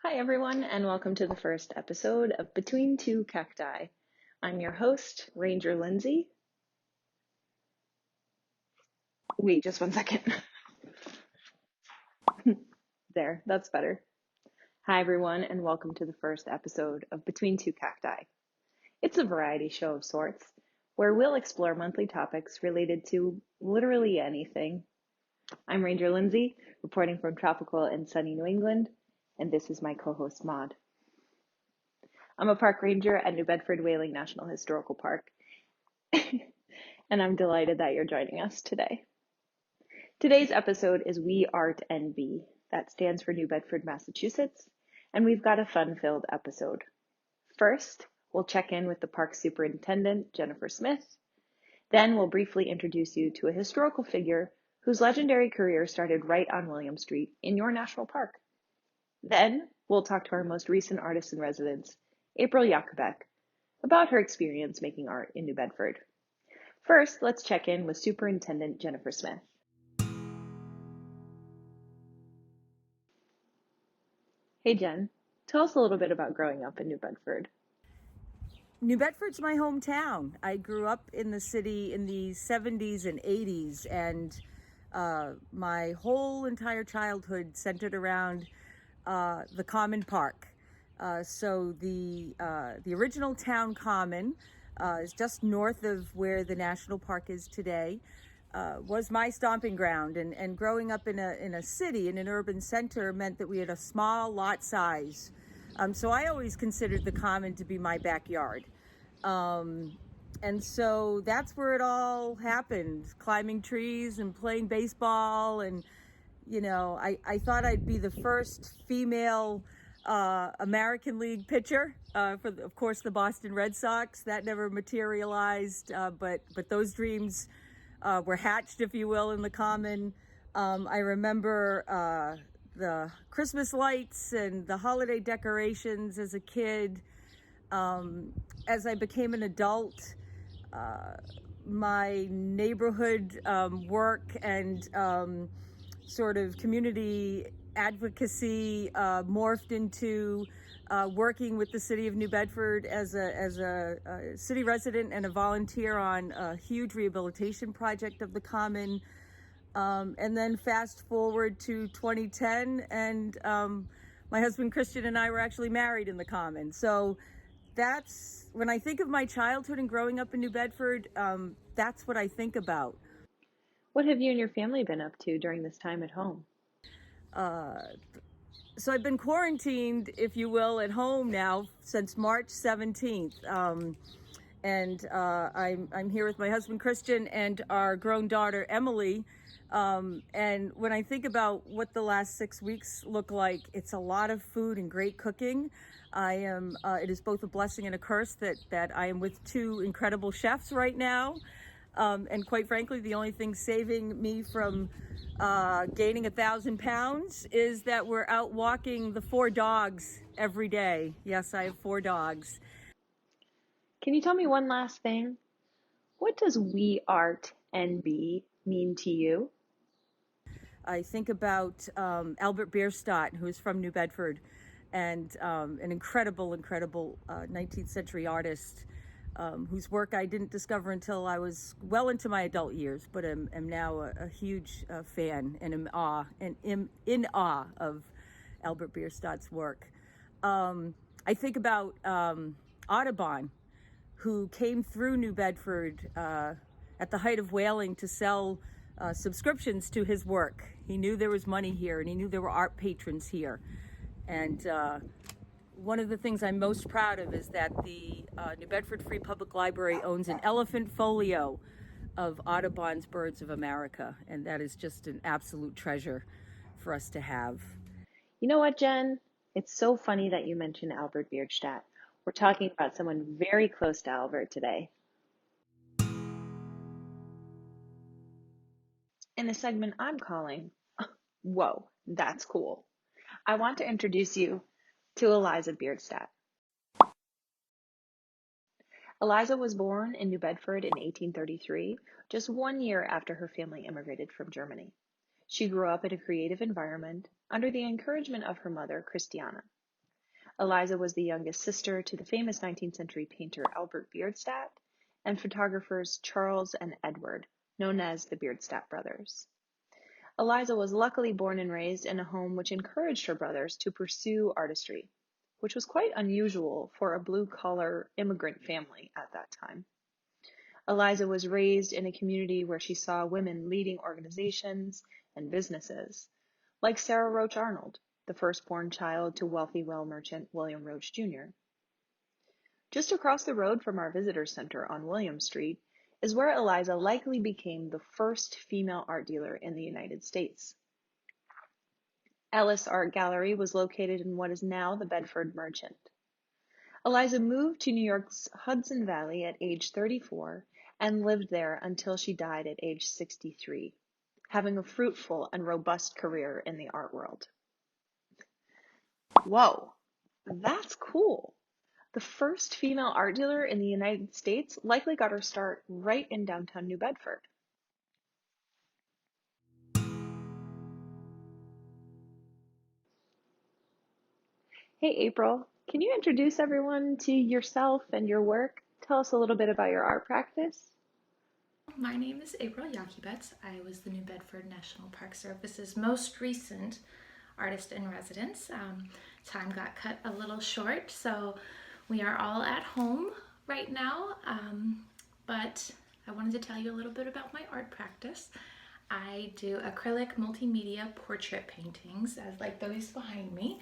Hi, everyone, and welcome to the first episode of Between Two Cacti. I'm your host, Ranger Lindsay. Wait, just one second. There, that's better. Hi, everyone, and welcome to the first episode of Between Two Cacti. It's a variety show of sorts where we'll explore monthly topics related to literally anything. I'm Ranger Lindsay, reporting from tropical and sunny New England, and this is my co-host, Maud. I'm a park ranger at New Bedford-Whaling National Historical Park, and I'm delighted that you're joining us today. Today's episode is We Art NB. That stands for New Bedford, Massachusetts, and we've got a fun-filled episode. First, we'll check in with the park superintendent, Jennifer Smith. Then we'll briefly introduce you to a historical figure whose legendary career started right on William Street in your national park. Then we'll talk to our most recent artist in residence, April Jakubek, about her experience making art in New Bedford. First, let's check in with Superintendent Jennifer Smith. Hey Jen, tell us a little bit about growing up in New Bedford. New Bedford's my hometown. I grew up in the city in the 70s and 80s, and my whole entire childhood centered around the Common Park. So the original town common is just north of where the national park is today. Was my stomping ground, and growing up in a city, in an urban center, meant that we had a small lot size. So I always considered the common to be my backyard. And so that's where it all happened, climbing trees and playing baseball. And, I thought I'd be the first female American League pitcher of course, the Boston Red Sox. That never materialized, but those dreams were hatched, if you will, in the common. I remember the Christmas lights and the holiday decorations as a kid. As I became an adult, my neighborhood work and sort of community advocacy morphed into working with the city of New Bedford as a city resident and a volunteer on a huge rehabilitation project of the Common. And then fast forward to 2010, and my husband Christian and I were actually married in the Common. So that's when I think of my childhood and growing up in New Bedford, that's what I think about. What have you and your family been up to during this time at home? So I've been quarantined, if you will, at home now since March 17th. And I'm here with my husband Christian and our grown daughter Emily. And when I think about what the last 6 weeks look like, it's a lot of food and great cooking. It is both a blessing and a curse that I am with two incredible chefs right now. And quite frankly, the only thing saving me from gaining 1,000 pounds is that we're out walking the 4 dogs every day. Yes, I have 4 dogs. Can you tell me one last thing? What does We Art NB mean to you? I think about Albert Bierstadt, who is from New Bedford, and an incredible 19th century artist whose work I didn't discover until I was well into my adult years, but am now a huge fan and am in awe of Albert Bierstadt's work. I think about Audubon, who came through New Bedford at the height of whaling to sell subscriptions to his work. He knew there was money here, and he knew there were art patrons here. And one of the things I'm most proud of is that the New Bedford Free Public Library owns an elephant folio of Audubon's Birds of America, and that is just an absolute treasure for us to have. You know what, Jen? It's so funny that you mentioned Albert Bierstadt. We're talking about someone very close to Albert today. In a segment I'm calling, Whoa, That's Cool, I want to introduce you to Eliza Bierstadt. Eliza was born in New Bedford in 1833, just 1 year after her family immigrated from Germany. She grew up in a creative environment under the encouragement of her mother, Christiana. Eliza was the youngest sister to the famous 19th century painter Albert Bierstadt and photographers Charles and Edward, known as the Bierstadt brothers. Eliza was luckily born and raised in a home which encouraged her brothers to pursue artistry, which was quite unusual for a blue-collar immigrant family at that time. Eliza was raised in a community where she saw women leading organizations and businesses, like Sarah Roach Arnold, the firstborn child to wealthy whale merchant William Roach Jr. Just across the road from our visitor center on William Street is where Eliza likely became the first female art dealer in the United States. Ellis Art Gallery was located in what is now the Bedford Merchant. Eliza moved to New York's Hudson Valley at age 34 and lived there until she died at age 63, having a fruitful and robust career in the art world. Whoa, that's cool. The first female art dealer in the United States likely got her start right in downtown New Bedford. Hey, April, can you introduce everyone to yourself and your work? Tell us a little bit about your art practice. My name is April Yakibetz. I was the New Bedford National Park Service's most recent artist in residence. Time got cut a little short, so we are all at home right now. But I wanted to tell you a little bit about my art practice. I do acrylic multimedia portrait paintings, as like those behind me,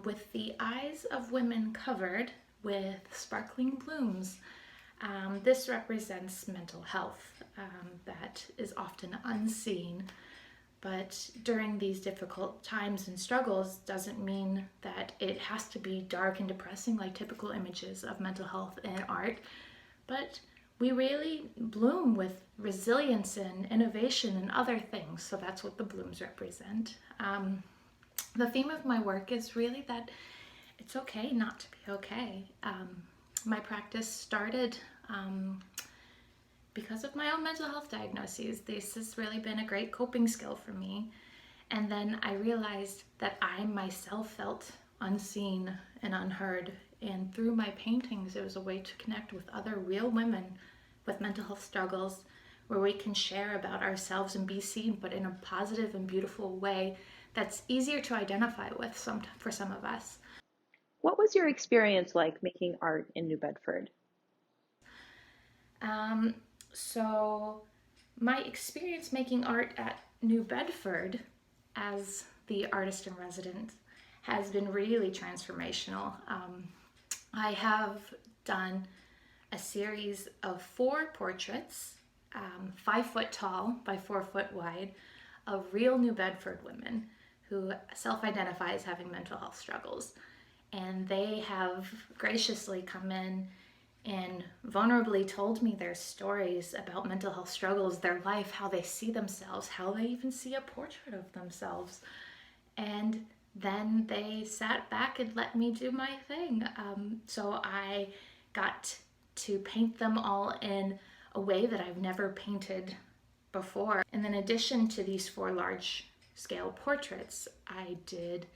with the eyes of women covered with sparkling blooms. This represents mental health that is often unseen, but during these difficult times and struggles doesn't mean that it has to be dark and depressing like typical images of mental health in art, but we really bloom with resilience and innovation and other things, so that's what the blooms represent. The theme of my work is really that it's okay not to be okay. My practice started because of my own mental health diagnoses. This has really been a great coping skill for me. And then I realized that I myself felt unseen and unheard. And through my paintings, it was a way to connect with other real women with mental health struggles, where we can share about ourselves and be seen, but in a positive and beautiful way that's easier to identify with for some of us. What was your experience like making art in New Bedford? So my experience making art at New Bedford as the artist in residence has been really transformational. I have done a series of 4 portraits, 5 foot tall by 4 foot wide, of real New Bedford women who self-identify as having mental health struggles. And they have graciously come in and vulnerably told me their stories about mental health struggles, their life, how they see themselves, how they even see a portrait of themselves. And then they sat back and let me do my thing. So I got to paint them all in a way that I've never painted before. And in addition to these 4 large scale portraits, I did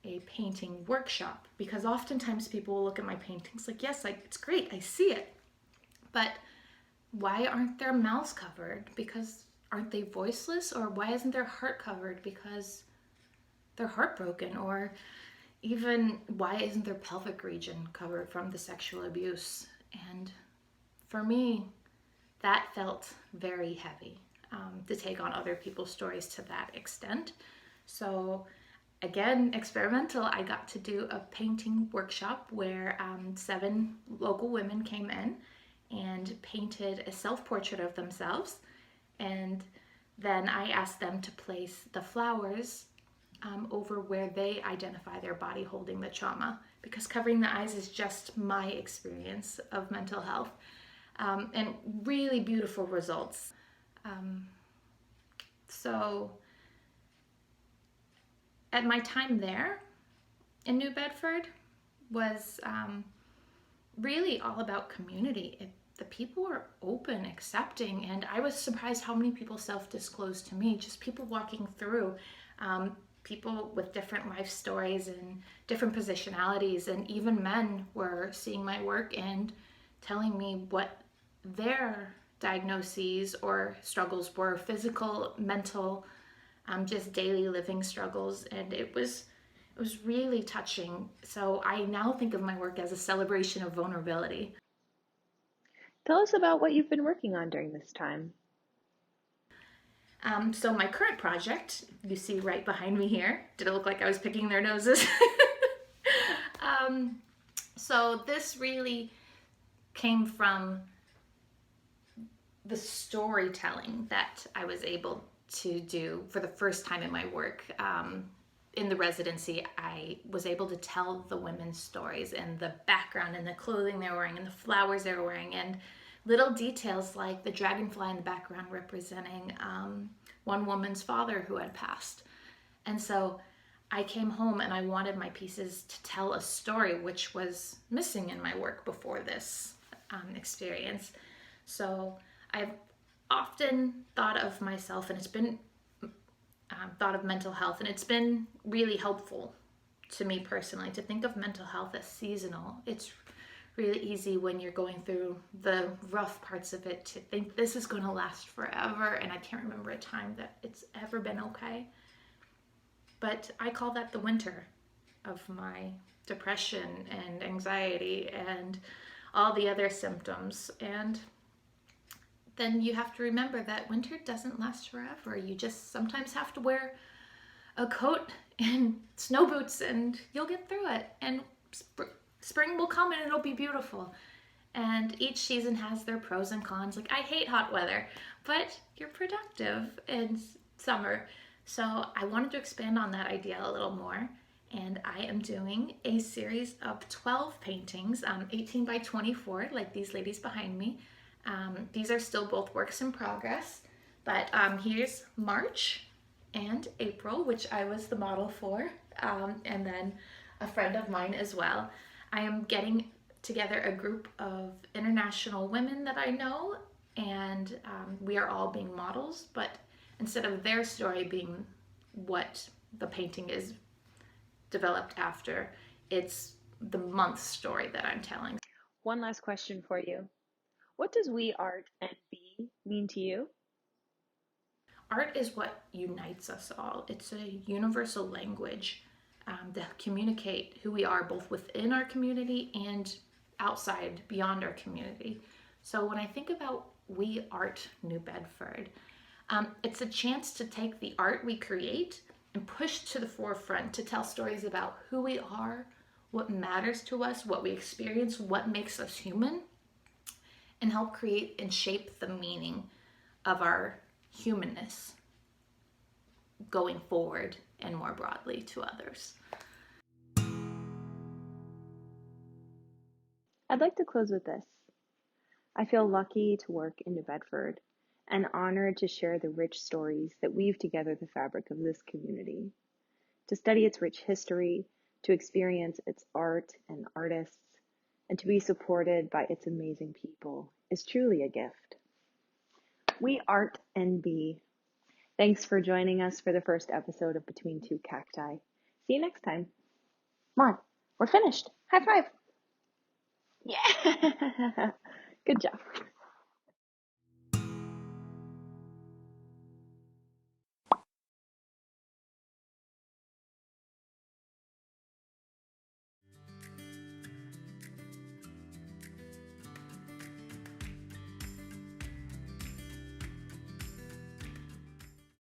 a painting workshop, because oftentimes people will look at my paintings like, yes, it's great, I see it, but why aren't their mouths covered? Because aren't they voiceless? Or why isn't their heart covered? Because they're heartbroken. Or even why isn't their pelvic region covered from the sexual abuse? And for me, that felt very heavy, to take on other people's stories to that extent. So again, experimental, I got to do a painting workshop where 7 local women came in and painted a self-portrait of themselves. And then I asked them to place the flowers over where they identify their body holding the trauma, because covering the eyes is just my experience of mental health. And really beautiful results. So at my time there in New Bedford was really all about community. The people were open, accepting, and I was surprised how many people self-disclosed to me, just people walking through. people with different life stories and different positionalities, and even men were seeing my work and telling me what their diagnoses or struggles were, physical, mental, just daily living struggles. And it was really touching. So I now think of my work as a celebration of vulnerability. Tell us about what you've been working on during this time. So my current project, you see right behind me here, did it look like I was picking their noses? um, so this really came from the storytelling that I was able to do for the first time in my work. In the residency, I was able to tell the women's stories and the background and the clothing they were wearing and the flowers they were wearing, and little details like the dragonfly in the background representing one woman's father who had passed. And so I came home and I wanted my pieces to tell a story, which was missing in my work before this experience. So I've often thought of myself, and it's been thought of mental health, and it's been really helpful to me personally to think of mental health as seasonal. It's really easy when you're going through the rough parts of it to think this is going to last forever, and I can't remember a time that it's ever been okay. But I call that the winter of my depression and anxiety and all the other symptoms. And then you have to remember that winter doesn't last forever. You just sometimes have to wear a coat and snow boots and you'll get through it. And spring will come and it'll be beautiful. And each season has their pros and cons. Like, I hate hot weather, but you're productive in summer. So I wanted to expand on that idea a little more. And I am doing a series of 12 paintings, 18 by 24, like these ladies behind me. These are still both works in progress, but here's March and April, which I was the model for, and then a friend of mine as well. I am getting together a group of international women that I know, and we are all being models, but instead of their story being what the painting is developed after, it's the month story that I'm telling. One last question for you. What does we art and be mean to you? Art is what unites us all. It's a universal language to communicate who we are, both within our community and outside, beyond our community. So when I think about We Art New Bedford, it's a chance to take the art we create and push to the forefront to tell stories about who we are, what matters to us, what we experience, what makes us human, and help create and shape the meaning of our humanness going forward and more broadly to others. I'd like to close with this. I feel lucky to work in New Bedford and honored to share the rich stories that weave together the fabric of this community, to study its rich history, to experience its art and artists, and to be supported by its amazing people is truly a gift. We art and be. Thanks for joining us for the first episode of Between Two Cacti. See you next time. Come on, we're finished. High five. Yeah. Good job.